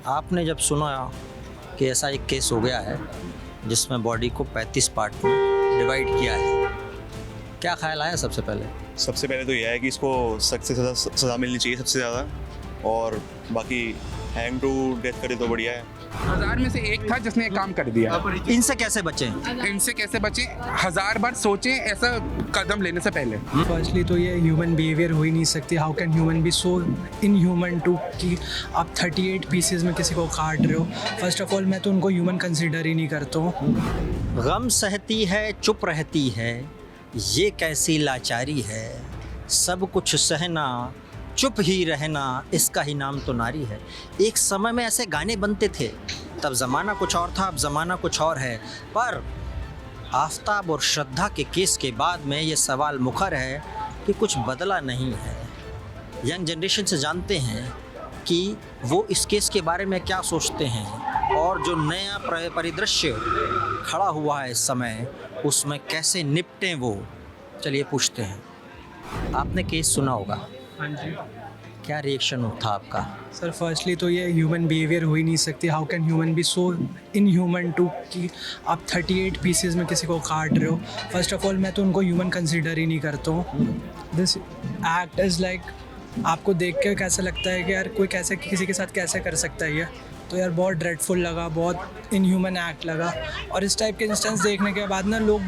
आपने जब सुना कि ऐसा एक केस हो गया है जिसमें बॉडी को 35 पार्ट में डिवाइड किया है, क्या ख्याल आया सबसे पहले? सबसे पहले तो यह है कि इसको सख्त से सज़ा मिलनी चाहिए सबसे ज़्यादा, और बाकी हैंग टू डेथ करे तो बढ़िया है। 1000 में से एक था जिसने एक काम कर दिया। इनसे कैसे बचें? इनसे कैसे बचें? 1000 बार सोचें ऐसा कदम लेने से पहले। फर्स्टली तो ये ह्यूमन बिहेवियर हो ही नहीं सकती। How can human be so inhuman to कि आप 38 पीसेज में किसी को काट रहे हो। फर्स्ट ऑफ ऑल मैं तो उनको ह्यूमन कंसिडर ही नहीं करता हूँ। गम सहती है, चुप रहती है, ये कैसी लाचारी है, सब कुछ सहना चुप ही रहना, इसका ही नाम तो नारी है। एक समय में ऐसे गाने बनते थे, तब ज़माना कुछ और था, अब ज़माना कुछ और है। पर आफताब और श्रद्धा के केस के बाद में ये सवाल मुखर है कि कुछ बदला नहीं है। यंग जनरेशन से जानते हैं कि वो इस केस के बारे में क्या सोचते हैं, और जो नया परिदृश्य खड़ा हुआ है इस समय, उसमें कैसे निपटें वो। चलिए पूछते हैं। आपने केस सुना होगा, हाँ जी क्या रिएक्शन था आपका? सर, फर्स्टली तो ये ह्यूमन बिहेवियर हो ही नहीं सकती। How can human be so inhuman to कि आप 38 पीसेज में किसी को काट रहे हो। फर्स्ट ऑफ ऑल मैं तो उनको ह्यूमन कंसिडर ही नहीं करता हूँ। दिस एक्ट इज़ लाइक, आपको देख के कैसा लगता है कि यार कोई कैसे किसी के साथ कैसे कर सकता है ये। तो यार बहुत ड्रेडफुल लगा, बहुत इनह्यूमन एक्ट लगा। और इस टाइप के इंस्टेंस देखने के बाद ना लोग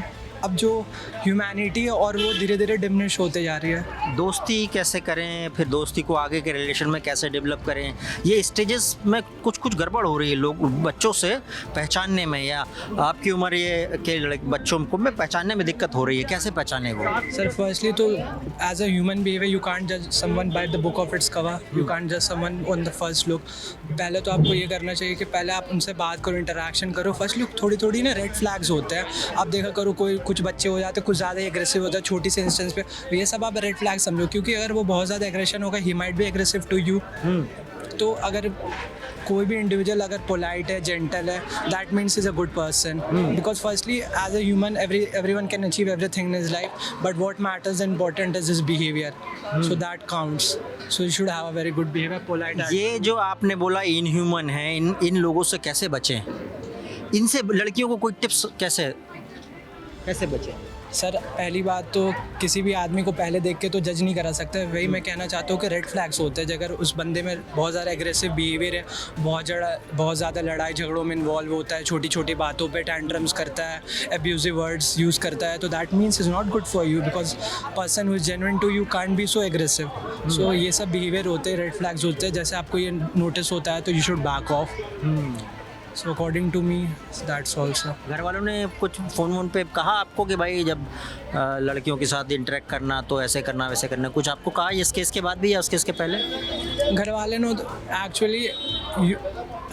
अब जो ह्यूमैनिटी है और वो धीरे धीरे डिमिनिश होते जा रही है। दोस्ती कैसे करें, फिर दोस्ती को आगे के रिलेशन में कैसे डेवलप करें, ये स्टेजेस में कुछ गड़बड़ हो रही है। लोग बच्चों से पहचानने में, या आपकी उम्र ये के बच्चों को में पहचानने में दिक्कत हो रही है, कैसे पहचाने वो? सर, फर्स्टली तो as a human behaviour you can't जज someone by the book of its cover, you can't जज someone on the first look. पहले तो आपको ये करना चाहिए कि पहले आप उनसे बात करो, इंटरेक्शन करो। फर्स्ट लुक थोड़ी ना रेड फ्लैग्स होते हैं। आप देखा करो कोई कुछ बच्चे हो जाते हैं कुछ ज़्यादा एग्रेसिव होता है छोटी सी इंस्टेंस पे, ये सब आप रेड फ्लैग समझो, क्योंकि अगर वो बहुत ज़्यादा एग्रेशन होगा, he might be aggressive to you. तो अगर कोई भी इंडिविजुअल अगर पोलाइट है, जेंटल है, that means is a good person. Because firstly as a human everyone can achieve everything in his life, but what matters and important is his behavior. So that counts. So you should have a very good behavior, polite attitude. ये जो आपने बोला inhuman है, इन लोगों से कैसे बचें? इनसे लड़कियों को कोई टिप्स कैसे बचें? सर, पहली बात तो किसी भी आदमी को पहले देख के तो जज नहीं करा सकते। वही मैं कहना चाहता हूँ कि रेड फ्लैग्स होते हैं। अगर उस बंदे में बहुत ज़्यादा एग्रेसिव बिहेवियर है, बहुत ज़्यादा लड़ाई झगड़ों में इन्वॉल्व होता है, छोटी छोटी बातों पे टैंट्रम्स करता है, एब्यूजिव वर्ड्स यूज़ करता है, तो that means is not good for you, because person who is genuine to you can't be so aggressive. So ये सब बिहेवियर होते हैं, रेड फ्लैग्स होते हैं। जैसे आपको ये नोटिस होता है तो you should back off. So according to me that's also. घर वालों ने कुछ फ़ोन पे कहा आपको कि भाई जब लड़कियों के साथ इंटरेक्ट करना तो ऐसे करना वैसे करना, कुछ आपको कहा इस केस के बाद भी या उस केस के पहले? घर वाले ने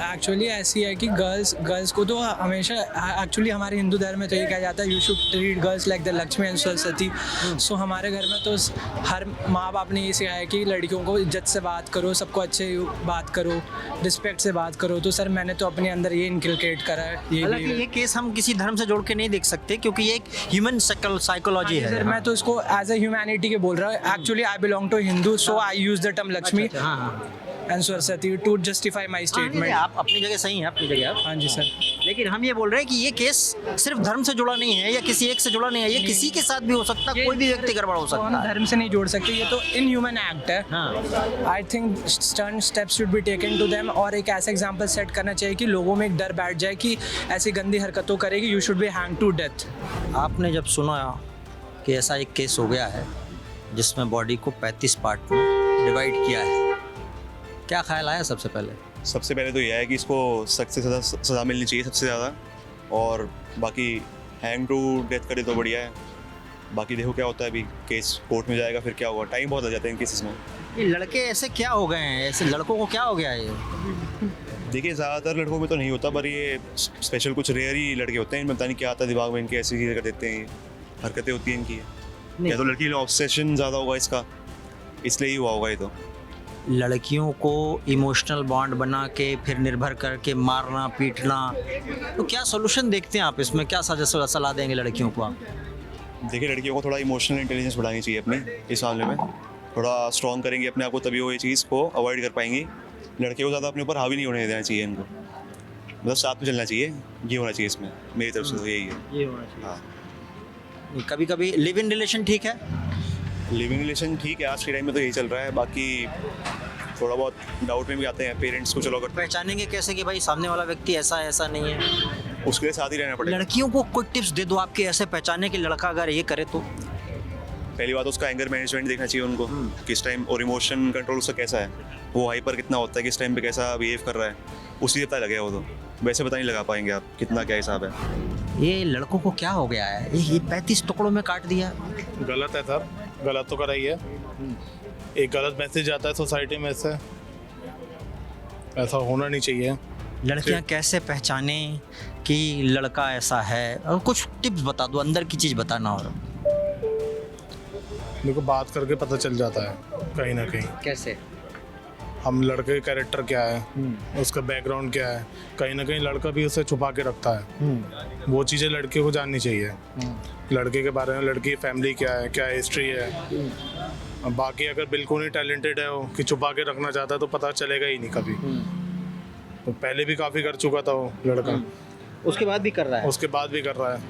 एक्चुअली ऐसी है कि गर्ल्स को तो हमेशा एक्चुअली हमारे हिंदू धर्म में तो ये कहा जाता है you should treat girls like the Lakshmi and Saraswati. So हमारे घर में तो हर माँ बाप ने ये सिखाया कि लड़कियों को इज्जत से बात करो, सबको अच्छे बात करो, रिस्पेक्ट से बात करो। तो सर मैंने तो अपने अंदर ये इनकलकेट करा है। हालांकि ये केस हम किसी धर्म से जोड़ के नहीं देख सकते, क्योंकि ये एक ह्यूमन साइकोलॉजी है। सर मैं तो इसको एज ए ह्यूमैनिटी के बोल रहा हूँ। Actually I belong to Hindu, so I use the term Lakshmi and Saraswati to justify my statement. आप अपनी जगह सही हैं, अपनी जगह आप। हाँ जी सर। लेकिन हम ये बोल रहे हैं कि ये केस सिर्फ धर्म से जुड़ा नहीं है या किसी एक से जुड़ा नहीं है, ये किसी के साथ भी हो सकता है, कोई भी व्यक्ति गड़बड़ हो सकता है। धर्म से नहीं जोड़ सकते, ये तो इनह्यूमन एक्ट है। I think stern steps should be taken to them, और एक ऐसा एग्जांपल सेट करना चाहिए कि लोगों में एक डर बैठ जाए कि ऐसी गंदी हरकतों करेगी you should be hang to death. आपने जब सुना कि ऐसा एक केस हो गया है जिसमें बॉडी को 35 पार्ट में डिवाइड किया है, क्या ख्याल आया सबसे पहले? सबसे पहले तो यह है कि इसको सख्त से सज़ा मिलनी चाहिए सबसे ज़्यादा, और बाकी हैंग टू डेथ करे तो बढ़िया है। बाकी देखो क्या होता है, अभी केस कोर्ट में जाएगा, फिर क्या होगा। टाइम बहुत लग जाता है इन केसेस में। ये लड़के ऐसे क्या हो गए हैं, ऐसे लड़कों को क्या हो गया है ये? देखिए ज़्यादातर लड़कों में तो नहीं होता, पर ये स्पेशल कुछ रेयर ही लड़के होते हैं, इनमें पता नहीं क्या आता है दिमाग में इनके, ऐसी चीज़ें कर देते हैं, हरकतें होती हैं इनकी। या तो लड़की में ऑब्सेशन ज़्यादा होगा इसका, इसलिए ही हुआ होगा ये। तो लड़कियों को इमोशनल बॉन्ड बना के फिर निर्भर करके मारना पीटना, तो क्या सोल्यूशन देखते हैं आप इसमें? क्या सलाह देंगे लड़कियों को आप? देखिए लड़कियों को थोड़ा इमोशनल इंटेलिजेंस बढ़ानी चाहिए अपनी इस मामले में। थोड़ा स्ट्रॉन्ग करेंगे अपने आप को, तभी वो ये चीज़ को अवॉइड कर पाएंगी। लड़के को ज़्यादा अपने ऊपर हावी नहीं होने देना चाहिए इनको, मतलब साथ में चलना चाहिए, ये होना चाहिए इसमें मेरी तरफ से तो यही है। ये होना चाहिए। हाँ, कभी कभी लिव इन रिलेशन ठीक है? लिविंग रिलेशन ठीक है, आज के टाइम में तो यही चल रहा है, बाकी थोड़ा बहुत डाउट में भी आते हैं पेरेंट्स को, चलो अगर पहचानेंगे कैसे कि भाई सामने वाला व्यक्ति ऐसा है ऐसा नहीं है? उसके लिए साथ ही रहना पड़ेगा। लड़कियों को कोई टिप्स दे दो आपके, ऐसे पहचाने कि लड़का अगर ये करे तो? पहली बात उसका एंगर मैनेजमेंट देखना चाहिए उनको, किस टाइम, और इमोशन कंट्रोल उसका कैसा है, वो हाइपर कितना होता है, किस टाइम पे कैसा बिहेव कर रहा है, उसी से पता लगेगा वो तो, वैसे पता नहीं लगा पाएंगे आप कितना क्या हिसाब है। ये लड़कों को क्या हो गया है, ये 35 टुकड़ों में काट दिया। गलत है सर, गलत तो करा ही है। एक गलत मैसेज आता है सोसाइटी में, इससे ऐसा होना नहीं चाहिए। लड़कियां कैसे पहचाने कि लड़का ऐसा है, और कुछ टिप्स बता दो, अंदर की चीज़ बताना। और देखो, बात करके पता चल जाता है कहीं ना कहीं, कैसे? हम लड़के का कैरेक्टर क्या है, उसका बैकग्राउंड क्या है, कहीं ना कहीं लड़का भी उसे छुपा के रखता है। वो चीज़ें लड़के को जाननी चाहिए, लड़के के बारे में, लड़की की फैमिली क्या है, क्या हिस्ट्री है। बाकी अगर बिल्कुल ही टैलेंटेड है वो, कि छुपा के रखना चाहता है, तो पता चलेगा ही नहीं कभी। तो पहले भी काफ़ी कर चुका था वो लड़का, उसके बाद भी कर रहा है? उसके बाद भी कर रहा है,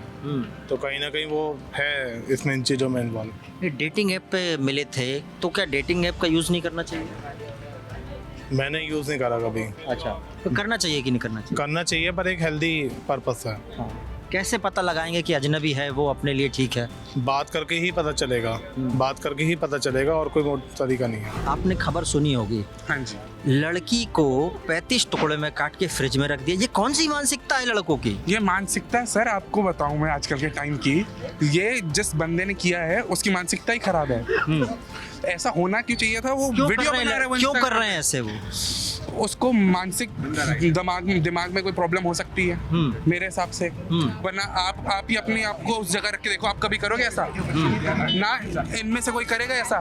तो कहीं ना कहीं वो है इसमें, इन चीज़ों में इन्वॉल्व। ये डेटिंग ऐप पे मिले थे, तो क्या डेटिंग ऐप का यूज़ नहीं करना चाहिए? मैंने यूज़ नहीं करा कभी। अच्छा, तो करना चाहिए कि नहीं करना चाहिए? करना चाहिए, पर एक हेल्दी पर्पस है। हाँ। कैसे पता लगाएंगे कि अजनबी है वो अपने लिए ठीक है? बात करके ही पता चलेगा, बात करके ही पता चलेगा, और कोई तरीका नहीं है। आपने खबर सुनी होगी, हाँ जी। लड़की को 35 टुकड़े में काट के फ्रिज में रख दिया। ये कौन सी मानसिकता है लड़कों की? ये मानसिकता सर, आपको बताऊं मैं आजकल के टाइम की, ये जिस बंदे ने किया है उसकी मानसिकता ही खराब है। ऐसा होना क्यों चाहिए था? वो वीडियो बना रहे हैं, वो क्यों कर Instagram रहे हैं ऐसे? वो उसको मानसिक दिमाग में कोई प्रॉब्लम हो सकती है मेरे हिसाब से। वरना आप ही अपने आप को उस जगह रख के देखो, आप कभी करोगे ऐसा? ना इनमें से कोई करेगा ऐसा?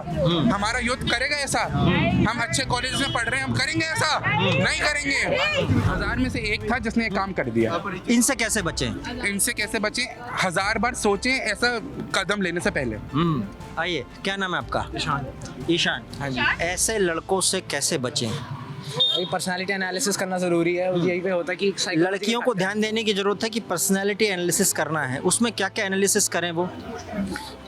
हमारा यूथ करेगा ऐसा? हम अच्छे कॉलेज में पढ़ रहे हैं, हम करेंगे ऐसा? नहीं करेंगे। 1000 में से एक था जिसने ये काम कर दिया। इनसे कैसे बचें? इनसे कैसे बचें? 1000 बार सोचें ऐसा कदम लेने से पहले। आइए, क्या नाम है आपका? ईशान। हाँ जी। ऐसे लड़कों से कैसे बचें? ये पर्सनालिटी एनालिसिस करना ज़रूरी है। यही पे होता है कि लड़कियों को ध्यान देने की जरूरत है कि पर्सनालिटी एनालिसिस करना है। उसमें क्या क्या एनालिसिस करें वो?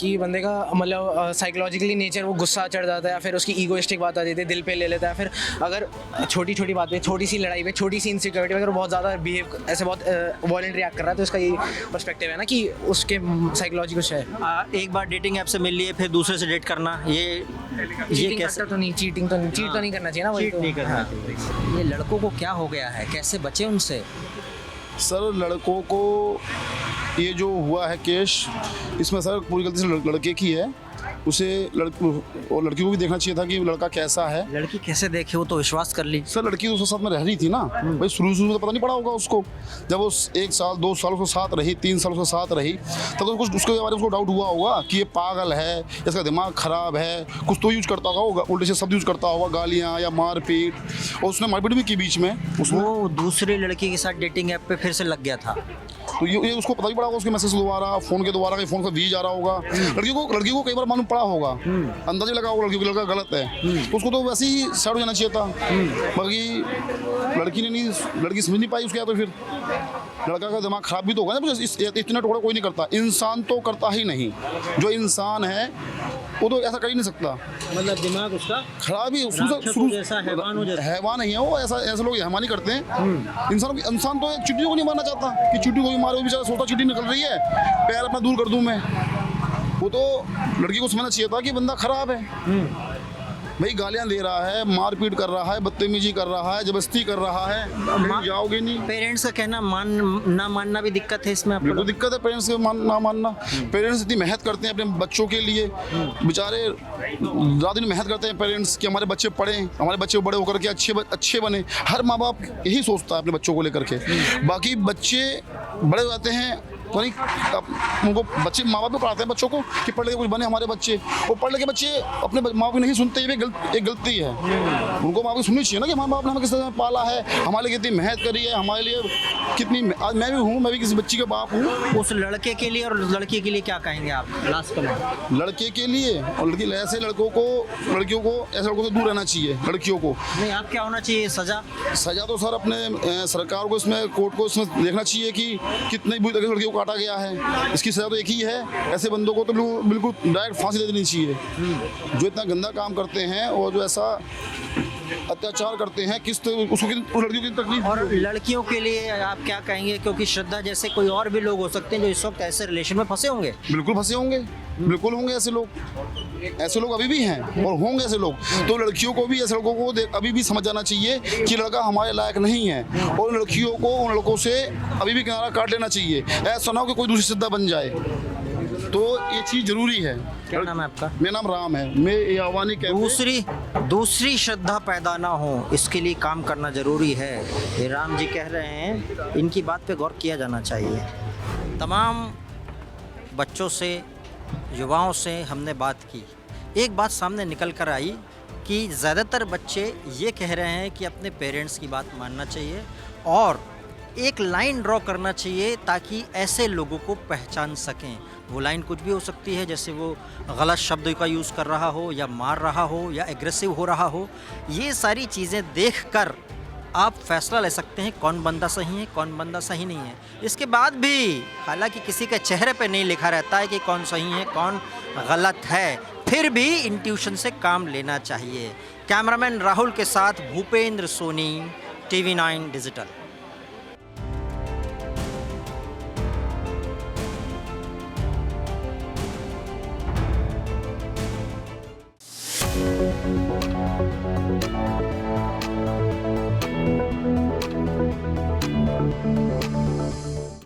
कि बंदे का मतलब साइकोलॉजिकली नेचर, वो गुस्सा चढ़ जाता है, या फिर उसकी ईगोइस्टिक बात आ जाती है, दिल पे ले लेता है। फिर अगर छोटी छोटी बात पे, छोटी सी लड़ाई पे, छोटी सी इनसिक्योरिटी पे अगर बहुत ज़्यादा बिहेव, ऐसे बहुत वॉलेंट रिएक्ट कर रहा है, तो उसका ये पर्सपेक्टिव है ना कि उसके साइकोलॉजी कुछ है। एक बार डेटिंग ऐप से मिल लिए, फिर दूसरे से डेट करना, ये कैसे? तो नहीं, चीट तो नहीं करना चाहिए ना। वही चीट नहीं करना चाहिए। ये लड़कों को क्या हो गया है, कैसे बचे उनसे? सर, लड़कों को ये जो हुआ है केस, इसमें सर पूरी गलती से लड़के की है। उसे और लड़की को भी देखना चाहिए था कि लड़का कैसा है। लड़की कैसे देखे, वो तो विश्वास कर ली। सर, लड़की तो उसके साथ में रह रही थी ना भाई, शुरू में तो पता नहीं पड़ा होगा उसको। जब वो 1 साल 2 साल उसके साथ रही, 3 साल उसके साथ रही, तब तो कुछ उसके बारे में उसको डाउट हुआ होगा कि ये पागल है, इसका दिमाग खराब है, कुछ तो यूज करता होगा, उल्टे से शब्द यूज करता होगा, गालियाँ या मारपीट। और उसने मारपीट भी की बीच में। वो दूसरी लड़की के साथ डेटिंग ऐप पे फिर से लग गया था, तो ये उसको पता ही पड़ा होगा, उसके मैसेज द्वारा, फोन के द्वारा, कहीं फोन का वी जा रहा होगा। लड़की को कई बार मालूम पड़ा होगा, अंदाजा लगा होगा लड़की को लड़का गलत है, तो उसको तो वैसे ही साइड हो जाना चाहिए था। बाकी लड़की समझ नहीं पाई उसके, तो फिर लड़का का दिमाग खराब भी तो होगा ना। इतना टुकड़ा कोई नहीं करता, इंसान तो करता ही नहीं। जो इंसान है वो तो ऐसा कर ही नहीं सकता, मतलब दिमाग उसका खराब ही हैवान नहीं है वो। ऐसे लोग हैवानी करते हैं। इंसान तो चींटी को नहीं मारना चाहता कि चींटी को भी मारे, वो बेचारा सोचता चींटी निकल रही है, पैर अपना दूर कर दूं मैं। वो तो लड़की को समझना चाहिए था कि बंदा खराब है भाई, गालियां दे रहा है, मारपीट कर रहा है, बदतमीजी कर रहा है, जबरदस्ती कर रहा है, कहीं जाओगे नहीं। पेरेंट्स का कहना ना मानना भी दिक्कत है इसमें आपको? बिल्कुल दिक्कत है पेरेंट्स के ना मानना। पेरेंट्स इतनी मेहनत करते हैं अपने बच्चों के लिए, बेचारे रात दिन मेहनत करते हैं पेरेंट्स कि हमारे बच्चे पढ़ें, हमारे बच्चे बड़े होकर के अच्छे बने। हर माँ बाप यही सोचता है अपने बच्चों को लेकर के। बाकी बच्चे बड़े हो जाते हैं, तो नहीं उनको बच्चे माँ बाप भी पढ़ाते हैं बच्चों को कि पढ़ लिखे कुछ बने हमारे बच्चे, वो पढ़ लिखे बच्चे अपने माँ बाप नहीं सुनते, ये एक गलती है। उनको माँ बाप सुननी चाहिए ना कि हमारे बाप ने हमें किस तरह पाला है, हमारे लिए कितनी मेहनत करी है, हमारे लिए कितनी, आज मैं भी हूँ, मैं भी किसी बच्ची का बाप हूँ। उस लड़के के लिए और लड़की के लिए क्या कहेंगे आप लास्ट में? लड़के के लिए और लड़की, ऐसे लड़कियों को ऐसे लड़कों से दूर रहना चाहिए लड़कियों को। नहीं, आप क्या होना चाहिए सजा? सजा तो सर अपने सरकार को, इसमें कोर्ट को इसमें देखना चाहिए कि कितनी बुरी तरीके से लड़कियों को काटा गया है। इसकी सजा तो एक ही है, ऐसे बंदों को तो बिल्कुल डायरेक्ट फांसी दे देनी चाहिए जो इतना गंदा काम करते हैं और जो ऐसा अत्याचार करते हैं। उसको लड़कियों की तकलीफ। और लड़कियों के लिए आप क्या कहेंगे, क्योंकि श्रद्धा जैसे कोई और भी लोग हो सकते हैं जो इस वक्त ऐसे रिलेशन में फंसे होंगे? बिल्कुल फंसे होंगे, बिल्कुल होंगे ऐसे लोग अभी भी हैं और होंगे ऐसे लोग। तो लड़कियों को भी, ऐसे लोगों को अभी भी समझ जाना चाहिए कि लड़का हमारे लायक नहीं है और लड़कियों को उन लड़कों से अभी भी किनारा काट लेना चाहिए। ऐसा ना हो कि कोई दूसरी श्रद्धा बन जाए, तो ये चीज़ जरूरी है। क्या नाम है आपका? मेरा नाम राम है, मैं ये आवानी दूसरी श्रद्धा पैदा ना हो, इसके लिए काम करना जरूरी है। ये राम जी कह रहे हैं, इनकी बात पे गौर किया जाना चाहिए। तमाम बच्चों से, युवाओं से हमने बात की, एक बात सामने निकल कर आई कि ज़्यादातर बच्चे ये कह रहे हैं कि अपने पेरेंट्स की बात मानना चाहिए और एक लाइन ड्रॉ करना चाहिए ताकि ऐसे लोगों को पहचान सकें। वो लाइन कुछ भी हो सकती है, जैसे वो गलत शब्द का यूज़ कर रहा हो या मार रहा हो या एग्रेसिव हो रहा हो। ये सारी चीज़ें देखकर आप फैसला ले सकते हैं कौन बंदा सही है, कौन बंदा सही नहीं है। इसके बाद भी हालांकि किसी के चेहरे पे नहीं लिखा रहता है कि कौन सही है कौन गलत है, फिर भी इंट्यूशन से काम लेना चाहिए। कैमरामैन राहुल के साथ भूपेंद्र सोनी, TV9 डिजिटल।